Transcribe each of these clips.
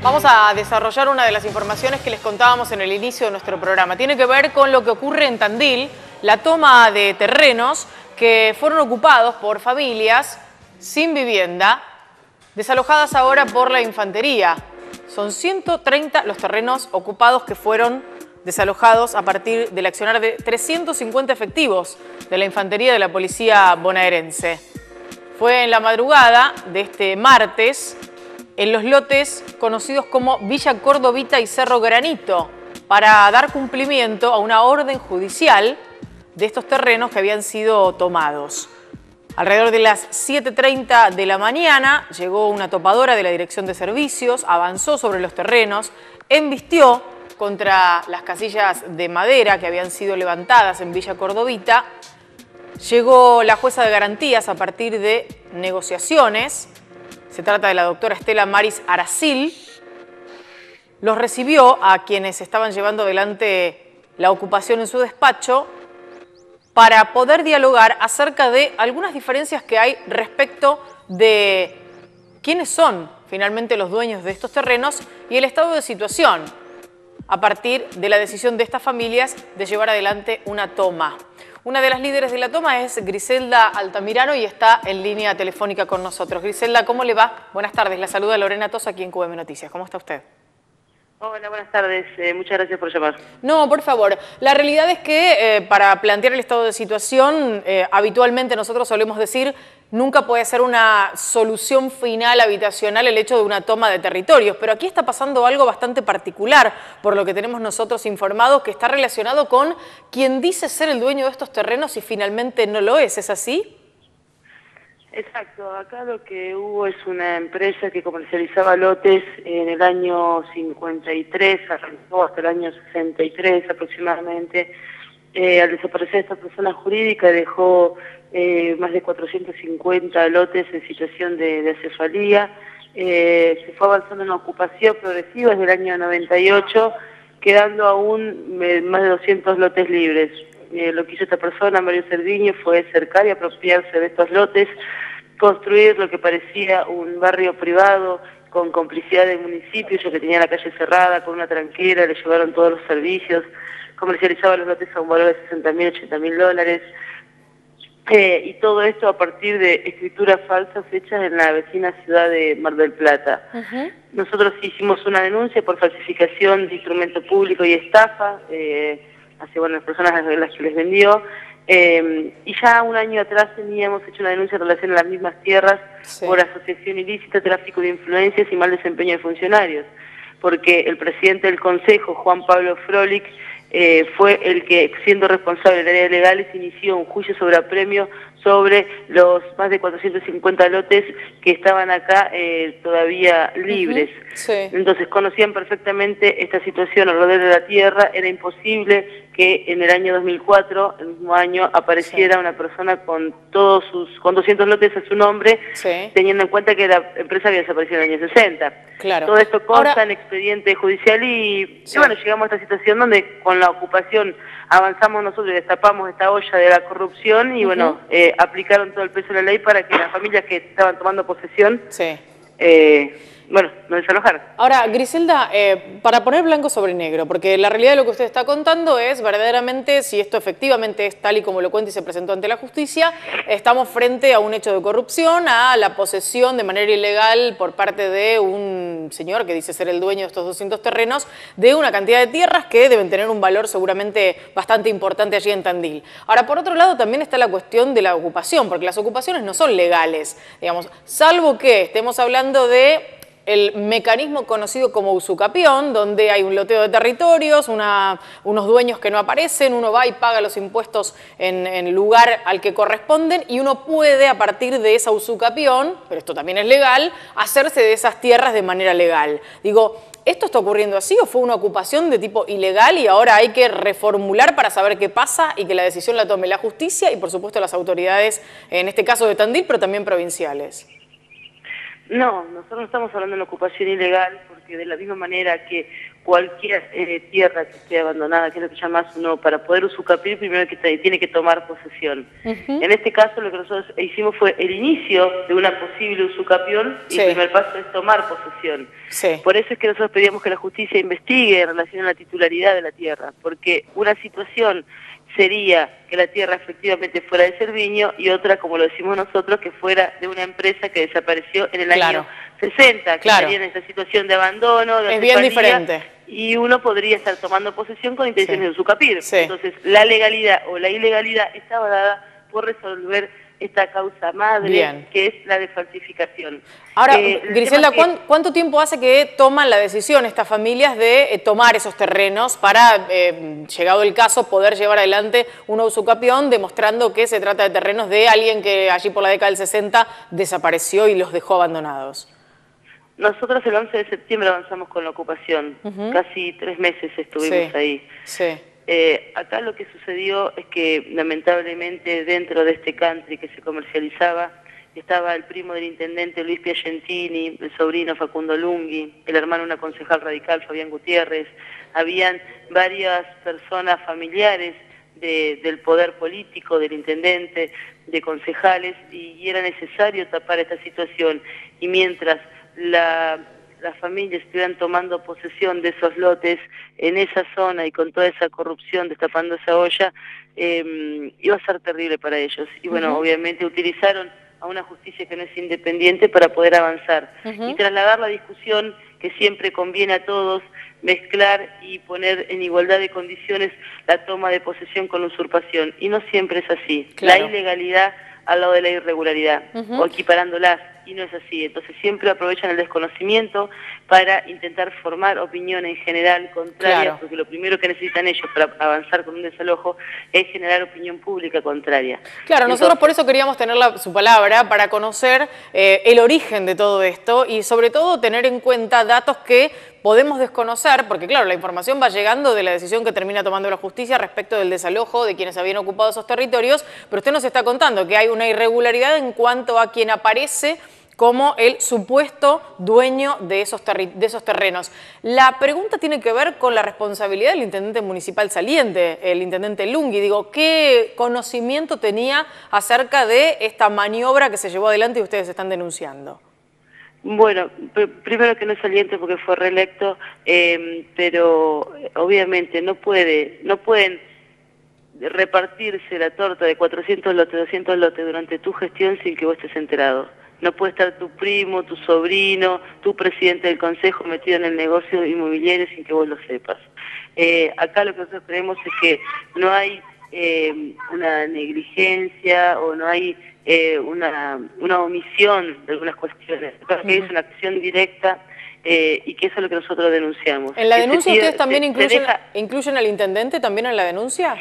Vamos a desarrollar una de las informaciones que les contábamos en el inicio de nuestro programa. Tiene que ver con lo que ocurre en Tandil, la toma de terrenos que fueron ocupados por familias sin vivienda, desalojadas ahora por la infantería. Son 130 los terrenos ocupados que fueron desalojados a partir del accionar de 350 efectivos de la infantería de la policía bonaerense. Fue en la madrugada de este martes en los lotes conocidos como Villa Cordovita y Cerro Granito, para dar cumplimiento a una orden judicial de estos terrenos que habían sido tomados. Alrededor de las 7:30 de la mañana llegó una topadora de la Dirección de Servicios, avanzó sobre los terrenos, embistió contra las casillas de madera que habían sido levantadas en Villa Cordovita. Llegó la jueza de garantías a partir de negociaciones. Se trata de la doctora Estela Maris Aracil. Los recibió a quienes estaban llevando adelante la ocupación en su despacho para poder dialogar acerca de algunas diferencias que hay respecto de quiénes son finalmente los dueños de estos terrenos y el estado de situación a partir de la decisión de estas familias de llevar adelante una toma. Una de las líderes de la toma es Griselda Altamirano y está en línea telefónica con nosotros. Griselda, ¿cómo le va? Buenas tardes, la saluda Lorena Tosa aquí en QM Noticias. ¿Cómo está usted? Hola, buenas tardes. Muchas gracias por llamar. No, por favor. La realidad es que para plantear el estado de situación, habitualmente nosotros solemos decir, nunca puede ser una solución final habitacional el hecho de una toma de territorios, pero aquí está pasando algo bastante particular, por lo que tenemos nosotros informados, que está relacionado con quien dice ser el dueño de estos terrenos y finalmente no lo es. ¿Es así? Exacto, acá lo que hubo es una empresa que comercializaba lotes en el año 53, arrancó hasta el año 63 aproximadamente. Al desaparecer esta persona jurídica dejó más de 450 lotes en situación de acefalía. Se fue avanzando en la ocupación progresiva desde el año 98, quedando aún más de 200 lotes libres. Lo que hizo esta persona, Mario Cerviño, fue cercar y apropiarse de estos lotes, construir lo que parecía un barrio privado con complicidad del municipio, ya que tenía la calle cerrada, con una tranquera, le llevaron todos los servicios, comercializaba los lotes a un valor de $60.000, $80.000, y todo esto a partir de escrituras falsas hechas en la vecina ciudad de Mar del Plata. Nosotros hicimos una denuncia por falsificación de instrumento público y estafa, hacia las personas a las que les vendió, y ya un año atrás teníamos hecho una denuncia en relación a las mismas tierras por asociación ilícita, tráfico de influencias y mal desempeño de funcionarios, porque el presidente del Consejo, Juan Pablo Frolich, fue el que, siendo responsable de áreas legales, inició un juicio sobre apremio sobre los más de 450 lotes que estaban acá todavía libres. Entonces conocían perfectamente esta situación alrededor de la tierra. Era imposible que en el año 2004, el mismo año, apareciera una persona con con 200 lotes a su nombre, teniendo en cuenta que la empresa había desaparecido en el año 60. Todo esto consta en expediente judicial y bueno, llegamos a esta situación donde con la ocupación avanzamos nosotros y destapamos esta olla de la corrupción y bueno, aplicaron todo el peso de la ley para que las familias que estaban tomando posesión, bueno, no desalojaron. Ahora, Griselda, para poner blanco sobre negro, porque la realidad de lo que usted está contando es verdaderamente, si esto efectivamente es tal y como lo cuenta y se presentó ante la justicia, estamos frente a un hecho de corrupción, a la posesión de manera ilegal por parte de un señor que dice ser el dueño de estos 200 terrenos, de una cantidad de tierras que deben tener un valor seguramente bastante importante allí en Tandil. Ahora, por otro lado, también está la cuestión de la ocupación, porque las ocupaciones no son legales, digamos, salvo que estemos hablando de el mecanismo conocido como usucapión, donde hay un loteo de territorios, unos dueños que no aparecen, uno va y paga los impuestos en el lugar al que corresponden y uno puede, a partir de esa usucapión, pero esto también es legal, hacerse de esas tierras de manera legal. Digo, ¿esto está ocurriendo así o fue una ocupación de tipo ilegal y ahora hay que reformular para saber qué pasa y que la decisión la tome la justicia y, por supuesto, las autoridades, en este caso de Tandil, pero también provinciales? No, nosotros no estamos hablando de una ocupación ilegal porque de la misma manera que cualquier tierra que esté abandonada, que es lo que llamas uno, para poder usucapir, primero que tiene que tomar posesión. En este caso lo que nosotros hicimos fue el inicio de una posible usucapión y el primer paso es tomar posesión. Por eso es que nosotros pedíamos que la justicia investigue en relación a la titularidad de la tierra, porque una situación sería que la tierra efectivamente fuera de Cerviño y otra, como lo decimos nosotros, que fuera de una empresa que desapareció en el año 60, que estaría en esta situación de abandono, de bien diferente. Y uno podría estar tomando posesión con intenciones de usucapir. Entonces, la legalidad o la ilegalidad estaba dada por resolver esta causa madre, que es la de falsificación. Ahora, Griselda, ¿cuánto tiempo hace que toman la decisión estas familias de tomar esos terrenos para, llegado el caso, poder llevar adelante una usucapión demostrando que se trata de terrenos de alguien que allí por la década del 60 desapareció y los dejó abandonados? Nosotros el 11 de septiembre avanzamos con la ocupación, casi 3 meses estuvimos ahí. Acá lo que sucedió es que lamentablemente dentro de este country que se comercializaba estaba el primo del intendente Luis Piagentini, el sobrino Facundo Lunghi, el hermano de una concejal radical Fabián Gutiérrez, habían varias personas familiares del poder político, del intendente, de concejales, y era necesario tapar esta situación. Y mientras las familias estuvieran tomando posesión de esos lotes en esa zona y con toda esa corrupción destapando esa olla, iba a ser terrible para ellos. Y bueno, obviamente utilizaron a una justicia que no es independiente para poder avanzar y trasladar la discusión que siempre conviene a todos, mezclar y poner en igualdad de condiciones la toma de posesión con la usurpación. Y no siempre es así. La ilegalidad al lado de la irregularidad, o equiparándolas, y no es así. Entonces siempre aprovechan el desconocimiento para intentar formar opinión en general contraria, porque lo primero que necesitan ellos para avanzar con un desalojo es generar opinión pública contraria. Claro, nosotros por eso queríamos tener su palabra, para conocer el origen de todo esto y sobre todo tener en cuenta datos que podemos desconocer, porque claro, la información va llegando de la decisión que termina tomando la justicia respecto del desalojo de quienes habían ocupado esos territorios, pero usted nos está contando que hay una irregularidad en cuanto a quien aparece como el supuesto dueño de esos terrenos. La pregunta tiene que ver con la responsabilidad del intendente municipal saliente, el intendente Lunghi. Digo, ¿qué conocimiento tenía acerca de esta maniobra que se llevó adelante y ustedes están denunciando? Bueno, primero que no es saliente porque fue reelecto, pero obviamente no pueden repartirse la torta de 400 lotes, 200 lotes durante tu gestión sin que vos estés enterado. No puede estar tu primo, tu sobrino, tu presidente del consejo metido en el negocio inmobiliario sin que vos lo sepas. Acá lo que nosotros creemos es que no hay una negligencia o no hay una omisión de algunas cuestiones. Creo que es una acción directa y que eso es lo que nosotros denunciamos. ¿En la denuncia ustedes también incluyen al intendente también en la denuncia?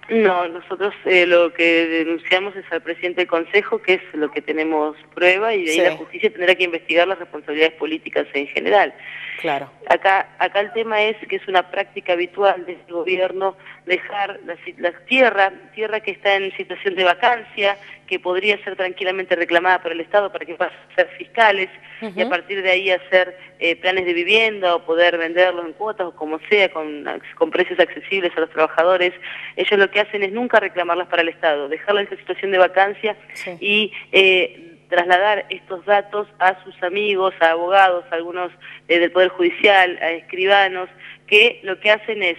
No, nosotros lo que denunciamos es al presidente del Consejo, que es lo que tenemos prueba, y de ahí la justicia tendrá que investigar las responsabilidades políticas en general. Claro. Acá el tema es que es una práctica habitual de este gobierno dejar la tierra que está en situación de vacancia, que podría ser tranquilamente reclamada por el Estado para que pasen a ser fiscales, y a partir de ahí hacer planes de vivienda o poder venderlos en cuotas o como sea, con precios accesibles a los trabajadores. Ellos lo que hacen es nunca reclamarlas para el Estado, dejarlas en situación de vacancia y trasladar estos datos a sus amigos, a abogados, a algunos del Poder Judicial, a escribanos, que lo que hacen es,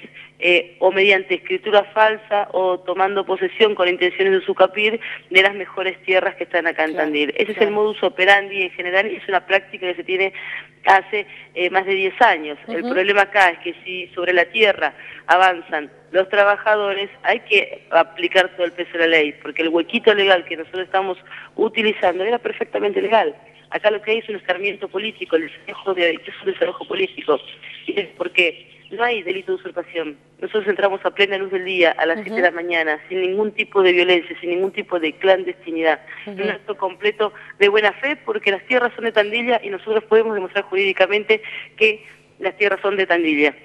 o mediante escritura falsa o tomando posesión con intenciones de usucapir de las mejores tierras que están acá en Tandil. Ese es el modus operandi en general y es una práctica que se tiene hace más de 10 años. El problema acá es que si sobre la tierra avanzan los trabajadores, hay que aplicar todo el peso de la ley, porque el huequito legal que nosotros estamos utilizando era perfectamente legal. Acá lo que hay es un escarmiento político, el desalojo es un desalojo político. Y es porque no hay delito de usurpación. Nosotros entramos a plena luz del día, a las 7 de la mañana, sin ningún tipo de violencia, sin ningún tipo de clandestinidad. Un acto completo de buena fe, porque las tierras son de Tandilla y nosotros podemos demostrar jurídicamente que las tierras son de Tandilla.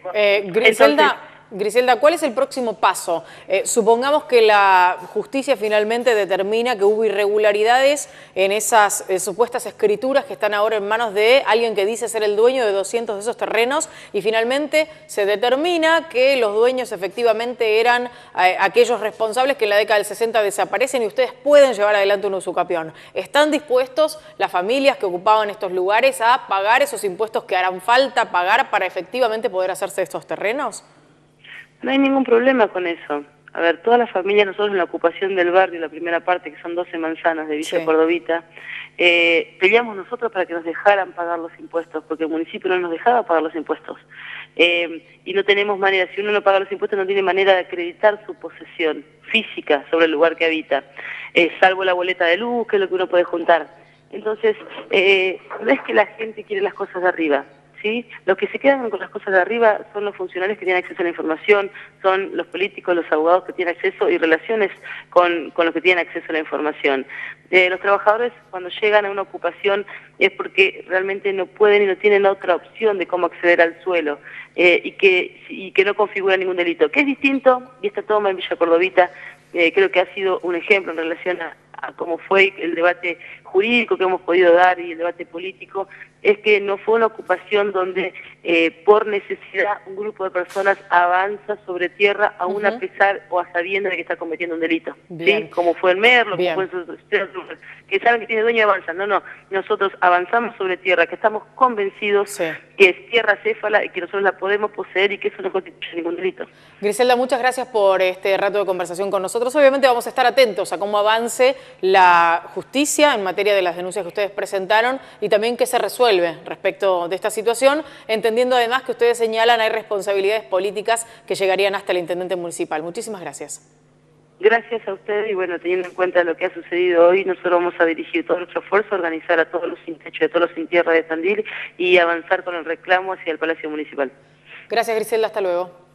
Griselda, Griselda, ¿cuál es el próximo paso? Supongamos que la justicia finalmente determina que hubo irregularidades en esas supuestas escrituras que están ahora en manos de alguien que dice ser el dueño de 200 de esos terrenos y finalmente se determina que los dueños efectivamente eran aquellos responsables que en la década del 60 desaparecen y ustedes pueden llevar adelante un usucapión. ¿Están dispuestos las familias que ocupaban estos lugares a pagar esos impuestos que harán falta pagar para efectivamente poder hacerse de estos terrenos? No hay ningún problema con eso. A ver, todas las familias, nosotros en la ocupación del barrio, la primera parte, que son 12 manzanas de Villa Cordovita, peleamos nosotros para que nos dejaran pagar los impuestos, porque el municipio no nos dejaba pagar los impuestos. Y no tenemos manera, si uno no paga los impuestos no tiene manera de acreditar su posesión física sobre el lugar que habita, salvo la boleta de luz, que es lo que uno puede juntar. Entonces, no es que la gente quiere las cosas de arriba, ¿sí? Los que se quedan con las cosas de arriba son los funcionarios que tienen acceso a la información, son los políticos, los abogados que tienen acceso y relaciones con los que tienen acceso a la información. Los trabajadores cuando llegan a una ocupación es porque realmente no pueden y no tienen otra opción de cómo acceder al suelo y que no configura ningún delito, que es distinto, y esta toma en Villa Cordovita creo que ha sido un ejemplo en relación a cómo fue el debate jurídico que hemos podido dar y el debate político, es que no fue una ocupación donde por necesidad un grupo de personas avanza sobre tierra aún a pesar o a sabiendo de que está cometiendo un delito. ¿Sí? Como fue el Merlo, como fue que saben que tiene dueño y avanzan. No, nosotros avanzamos sobre tierra, que estamos convencidos que es tierra céfala y que nosotros la podemos poseer y que eso no constituye ningún delito. Griselda, muchas gracias por este rato de conversación con nosotros. Obviamente vamos a estar atentos a cómo avance la justicia en materia de las denuncias que ustedes presentaron y también qué se resuelve respecto de esta situación, entendiendo además que ustedes señalan hay responsabilidades políticas que llegarían hasta el intendente municipal. Muchísimas gracias. Gracias a ustedes y bueno, teniendo en cuenta lo que ha sucedido hoy, nosotros vamos a dirigir todo nuestro esfuerzo a organizar a todos los sin techo, a todos los sin tierra de Tandil y avanzar con el reclamo hacia el Palacio Municipal. Gracias, Griselda. Hasta luego.